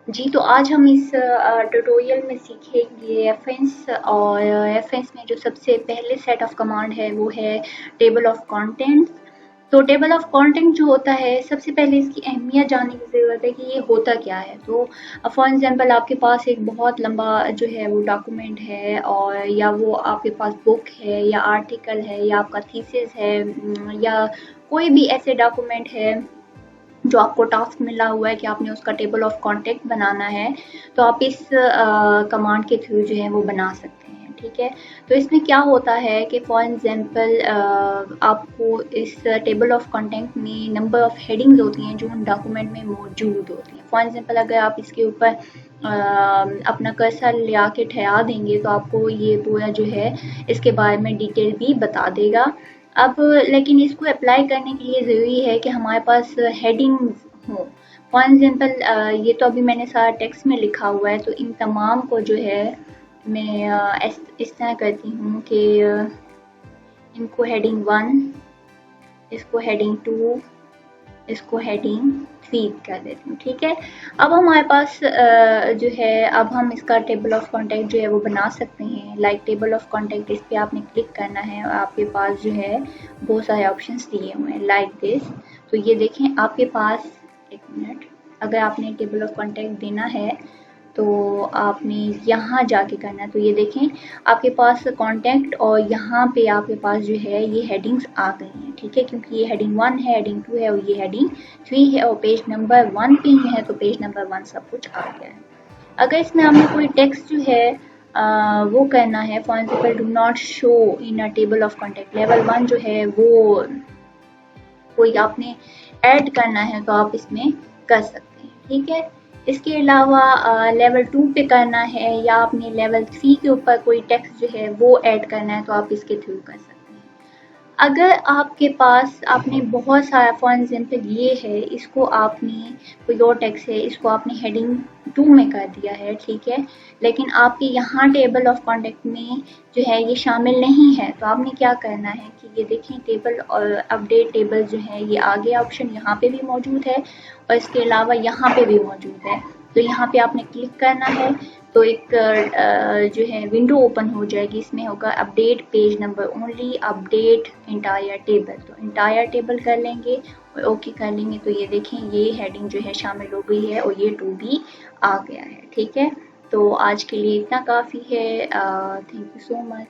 जी, तो आज हम इस ट्यूटोरियल में सीखेंगे एफएन्स और एफएन्स में जो सबसे पहले सेट ऑफ कमांड है वो है टेबल ऑफ कंटेंट्स। तो टेबल ऑफ कंटेंट जो होता है, सबसे पहले इसकी अहमियत जानने की ज़रूरत है कि ये होता क्या है। तो फॉर एग्जांपल आपके पास एक बहुत लंबा जो है वो डॉक्यूमेंट है, और या वो आपके पास बुक है या आर्टिकल है या आपका थीसिस है, या कोई भी ऐसे डॉक्यूमेंट है जो आपको टास्क मिला हुआ है कि आपने उसका टेबल ऑफ कॉन्टेक्ट बनाना है, तो आप इस कमांड के थ्रू जो है वो बना सकते हैं। ठीक है, तो इसमें क्या होता है कि फॉर एग्जांपल आपको इस टेबल ऑफ कॉन्टेक्ट में नंबर ऑफ हेडिंग्स होती हैं जो उन डॉक्यूमेंट में मौजूद होती हैं। फॉर एग्जांपल अगर आप इसके ऊपर अपना कर्सर ले आके ठहरा देंगे तो आपको ये पूरा जो है इसके बारे में डिटेल भी बता देगा। अब लेकिन इसको अप्लाई करने के लिए ज़रूरी है कि हमारे पास हेडिंग्स हों। फॉर एग्जांपल ये तो अभी मैंने सारा टेक्स्ट में लिखा हुआ है, तो इन तमाम को जो है मैं इस तरह करती हूँ कि इनको हेडिंग 1, इसको हेडिंग 2, इसको हेडिंग 3 कर देती हूँ। ठीक है, अब हमारे पास जो है अब हम इसका टेबल ऑफ कॉन्टेक्ट जो है वो बना सकते हैं। लाइक टेबल ऑफ कॉन्टेक्ट, इस पे आपने क्लिक करना है और आपके पास जो है बहुत सारे ऑप्शंस दिए हुए हैं लाइक दिस। तो ये देखें आपके पास, एक मिनट, अगर आपने टेबल ऑफ कॉन्टेक्ट देना है तो आपने यहाँ जाके करना है। तो ये देखें आपके पास कॉन्टैक्ट और यहाँ पे आपके पास जो है ये हेडिंग्स आ गई हैं। ठीक है, क्योंकि ये हेडिंग 1 है, हेडिंग 2 है और ये हेडिंग 3 है, और पेज नंबर 1 पे ही है तो पेज नंबर 1 सब कुछ आ गया है। अगर इसमें आपने कोई टेक्स्ट जो है वो करना है, for example do not show in a table of contact, level 1 जो है वो कोई आपने ऐड करना है तो आप इसमें कर सकते हैं। ठीक है, इसके अलावा लेवल 2 पे करना है या आपने लेवल 3 के ऊपर कोई टेक्स्ट जो है वो ऐड करना है तो आप इसके थ्रू कर सकते हैं। अगर आपके पास आपने बहुत सारा, फॉर एग्जाम्पल ये है, इसको आपने कोई और टेक्स्ट है, इसको आपने हेडिंग 2 में कर दिया है। ठीक है, लेकिन आपके यहाँ टेबल ऑफ कॉन्टेक्ट में जो है ये शामिल नहीं है, तो आपने क्या करना है कि ये देखें टेबल और अपडेट टेबल जो है ये आगे ऑप्शन यहाँ पे भी मौजूद है और इसके अलावा यहाँ पे भी मौजूद है। तो यहाँ पे आपने क्लिक करना है तो एक जो है विंडो ओपन हो जाएगी, इसमें होगा update page number only, update entire table. तो इंटायर टेबल कर लेंगे और ओके कर लेंगे तो ये देखें ये हेडिंग जो है शामिल हो गई है और ये 2 भी आ गया है। ठीक है, तो आज के लिए इतना काफ़ी है। Thank you so much.